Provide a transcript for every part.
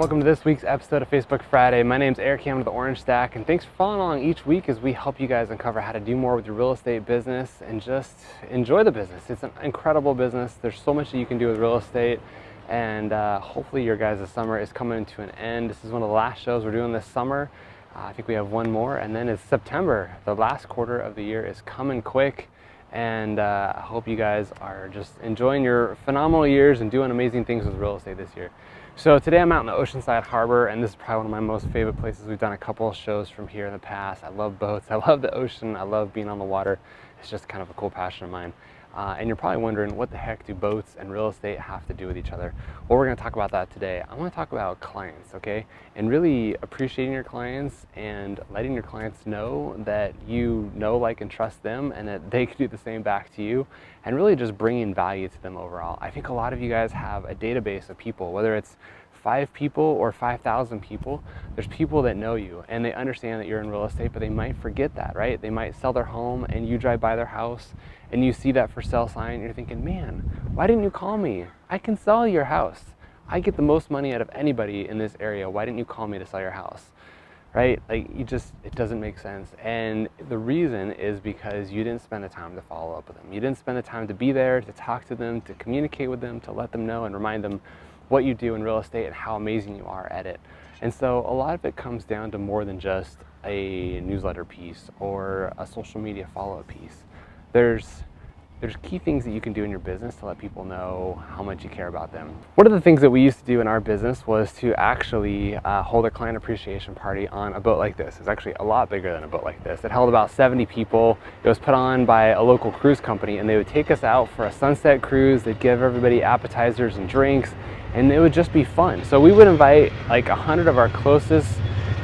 welcome to this week's episode of Facebook Friday. My name's Eric Hammond of the Orange Stack, and thanks for following along each week as we help you guys uncover how to do more with your real estate business and just enjoy the business. It's an incredible business. There's so much that you can do with real estate, and hopefully your guys' summer is coming to an end. This is one of the last shows we're doing this summer. I think we have one more, and then it's September. The last quarter of the year is coming quick. And I hope you guys are just enjoying your phenomenal years and doing amazing things with real estate this year. So today I'm out in the Oceanside Harbor, and this is probably one of my most favorite places. We've done a couple of shows from here in the past. I love boats, I love the ocean, I love being on the water. It's just kind of a cool passion of mine. And you're probably wondering, what the heck do boats and real estate have to do with each other? Well, we're going to talk about that today. I want to talk about clients, okay? And really appreciating your clients and letting your clients know that you know, like, and trust them, and that they can do the same back to you, and really just bringing value to them overall. I think a lot of you guys have a database of people, whether it's 5 people or 5,000 people. There's people that know you and they understand that you're in real estate, but they might forget that, right? They might sell their home and you drive by their house and you see that for sale sign and you're thinking, man, why didn't you call me? I can sell your house. I get the most money out of anybody in this area. Why didn't you call me to sell your house? Right? Like, it doesn't make sense. And the reason is because you didn't spend the time to follow up with them. You didn't spend the time to be there, to talk to them, to communicate with them, to let them know and remind them what you do in real estate and how amazing you are at it. And so a lot of it comes down to more than just a newsletter piece or a social media follow-up piece. There's key things that you can do in your business to let people know how much you care about them. One of the things that we used to do in our business was to actually hold a client appreciation party on a boat like this. It's actually a lot bigger than a boat like this. It held about 70 people. It was put on by a local cruise company, and they would take us out for a sunset cruise. They'd give everybody appetizers and drinks, and it would just be fun. So we would invite like 100 of our closest,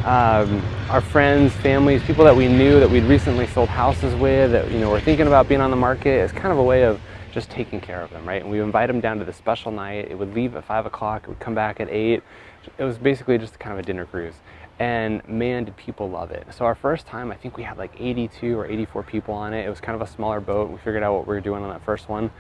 our friends, families, people that we knew that we'd recently sold houses with, that, you know, were thinking about being on the market. It's kind of a way of just taking care of them, right? And we invite them down to the special night. It would leave at 5 o'clock, it would come back at 8. It was basically just kind of a dinner cruise. And man, did people love it. So our first time, I think we had like 82 or 84 people on it. It was kind of a smaller boat. We figured out what we were doing on that first one.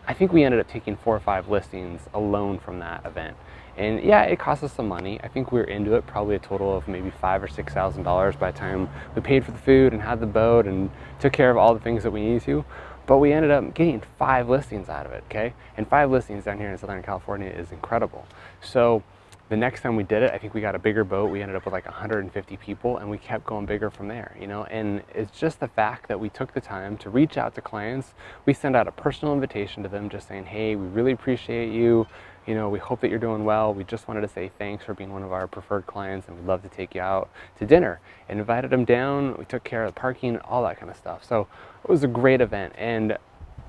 I think we ended up taking 4 or 5 listings alone from that event. And yeah, it cost us some money. I think we were into it probably a total of maybe $5,000 or $6,000 by the time we paid for the food and had the boat and took care of all the things that we needed to. But we ended up getting 5 listings out of it, okay? And 5 listings down here in Southern California is incredible. So the next time we did it, I think we got a bigger boat. We ended up with like 150 people, and we kept going bigger from there, you know? And it's just the fact that we took the time to reach out to clients. We send out a personal invitation to them just saying, hey, we really appreciate you. You know, we hope that you're doing well. We just wanted to say thanks for being one of our preferred clients, and we'd love to take you out to dinner. And invited them down. We took care of the parking, all that kind of stuff. So it was a great event. And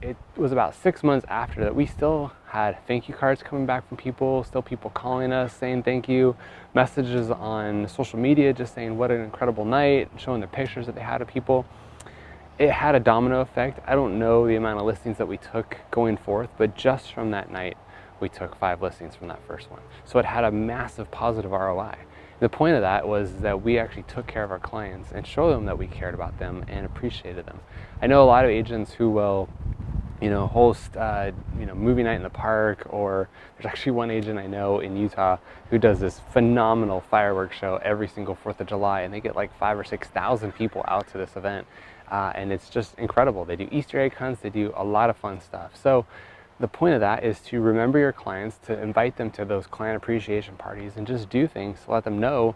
it was about 6 months after that we still had thank you cards coming back from people, still people calling us saying thank you, messages on social media just saying what an incredible night, showing the pictures that they had of people. It had a domino effect. I don't know the amount of listings that we took going forth, but just from that night, we took 5 listings from that first one. So it had a massive positive ROI. The point of that was that we actually took care of our clients and showed them that we cared about them and appreciated them. I know a lot of agents who will, you know, host, movie night in the park, or there's actually one agent I know in Utah who does this phenomenal fireworks show every single 4th of July, and they get like 5,000 or 6,000 people out to this event. And it's just incredible. They do Easter egg hunts, they do a lot of fun stuff. So the point of that is to remember your clients, to invite them to those client appreciation parties, and just do things to let them know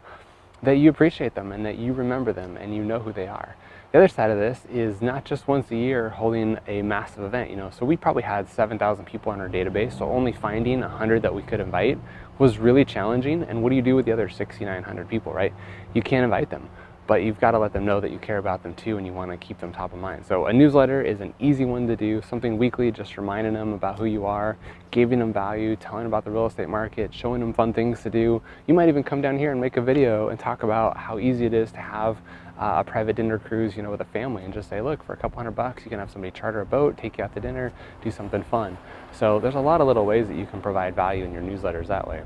that you appreciate them and that you remember them and you know who they are. The other side of this is not just once a year holding a massive event, you know. So we probably had 7,000 people on our database, so only finding 100 that we could invite was really challenging. And what do you do with the other 6,900 people, right? You can't invite them, but you've got to let them know that you care about them too and you want to keep them top of mind. So a newsletter is an easy one to do, something weekly, just reminding them about who you are, giving them value, telling about the real estate market, showing them fun things to do. You might even come down here and make a video and talk about how easy it is to have a private dinner cruise, you know, with a family, and just say, look, for a couple $100, you can have somebody charter a boat, take you out to dinner, do something fun. So there's a lot of little ways that you can provide value in your newsletters that way.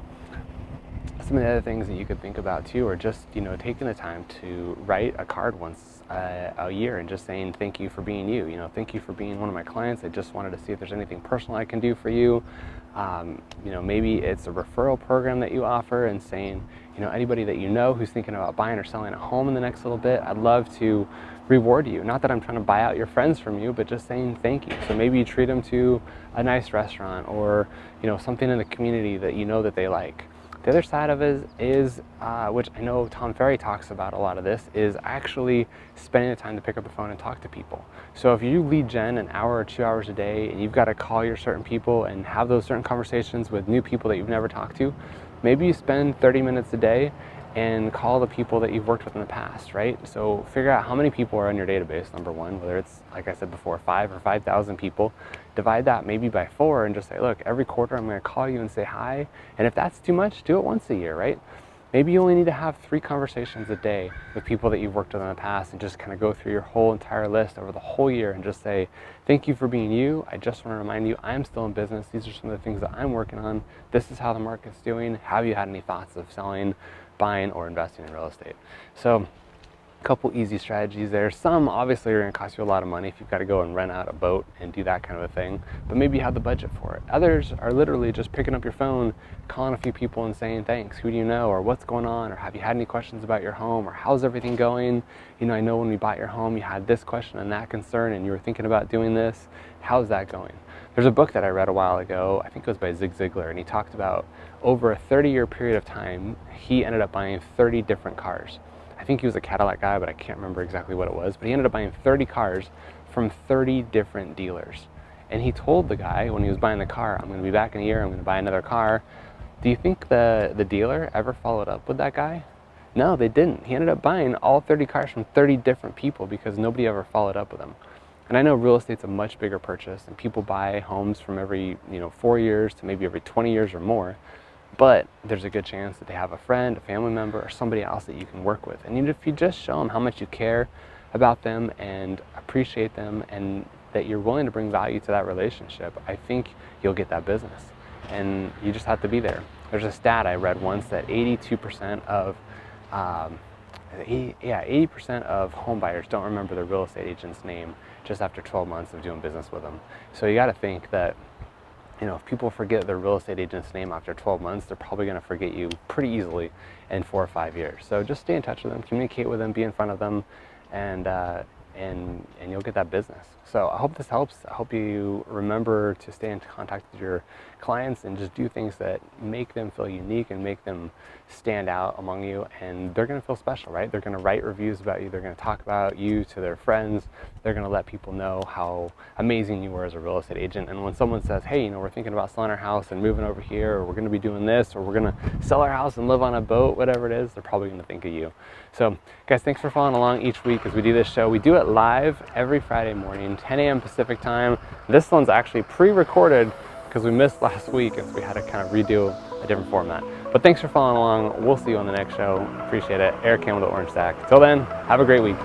some of the other things that you could think about too are just, you know, taking the time to write a card once a year and just saying thank you for being you. You know, thank you for being one of my clients. I just wanted to see if there's anything personal I can do for you. You know, maybe it's a referral program that you offer and saying, you know, anybody that you know who's thinking about buying or selling a home in the next little bit, I'd love to reward you. Not that I'm trying to buy out your friends from you, but just saying thank you. So maybe you treat them to a nice restaurant or, you know, something in the community that you know that they like. The other side of it is which I know Tom Ferry talks about a lot of this, is actually spending the time to pick up the phone and talk to people. So if you lead gen an hour or 2 hours a day and you've got to call your certain people and have those certain conversations with new people that you've never talked to, maybe you spend 30 minutes a day and call the people that you've worked with in the past, right? So figure out how many people are on your database, number one, whether it's, like I said before, 5 or 5,000 people. Divide that maybe by 4 and just say, look, every quarter I'm gonna call you and say hi. And if that's too much, do it once a year, right? Maybe you only need to have 3 conversations a day with people that you've worked with in the past and just kind of go through your whole entire list over the whole year and just say, thank you for being you. I just want to remind you, I'm still in business. These are some of the things that I'm working on. This is how the market's doing. Have you had any thoughts of selling, buying, or investing in real estate? So a couple easy strategies there. Some obviously are going to cost you a lot of money if you've got to go and rent out a boat and do that kind of a thing, but maybe you have the budget for it. Others are literally just picking up your phone, calling a few people and saying thanks, who do you know, or what's going on, or have you had any questions about your home, or how's everything going? You know, I know when we bought your home you had this question and that concern and you were thinking about doing this. How's that going? There's a book that I read a while ago, I think it was by Zig Ziglar, and he talked about over a 30-year period of time he ended up buying 30 different cars. I think he was a Cadillac guy, but I can't remember exactly what it was, but he ended up buying 30 cars from 30 different dealers. And he told the guy when he was buying the car, I'm going to be back in a year, I'm going to buy another car. Do you think the dealer ever followed up with that guy? No, they didn't. He ended up buying all 30 cars from 30 different people because nobody ever followed up with him. And I know real estate's a much bigger purchase and people buy homes from every 4 years to maybe every 20 years or more. But there's a good chance that they have a friend, a family member, or somebody else that you can work with. And if you just show them how much you care about them and appreciate them and that you're willing to bring value to that relationship, I think you'll get that business. And you just have to be there. There's a stat I read once that 82% of 80% of home buyers don't remember their real estate agent's name just after 12 months of doing business with them. So you got to think that, if people forget their real estate agent's name after 12 months, they're probably going to forget you pretty easily in 4 or 5 years. So just stay in touch with them, communicate with them, be in front of them, and you'll get that business. So I hope this helps. I hope you remember to stay in contact with your clients and just do things that make them feel unique and make them stand out among you, and they're going to feel special, right? They're going to write reviews about you. They're going to talk about you to their friends. They're going to let people know how amazing you were as a real estate agent. And when someone says, hey, we're thinking about selling our house and moving over here, or we're going to be doing this, or we're going to sell our house and live on a boat, whatever it is, they're probably going to think of you. So guys, thanks for following along each week as we do this show. We do it live every Friday morning, 10 a.m. Pacific time. This one's actually pre-recorded because we missed last week and so we had to kind of redo a different format. But thanks for following along. We'll see you on the next show. Appreciate it. Eric Campbell with the Orange Stack. Till then, have a great week.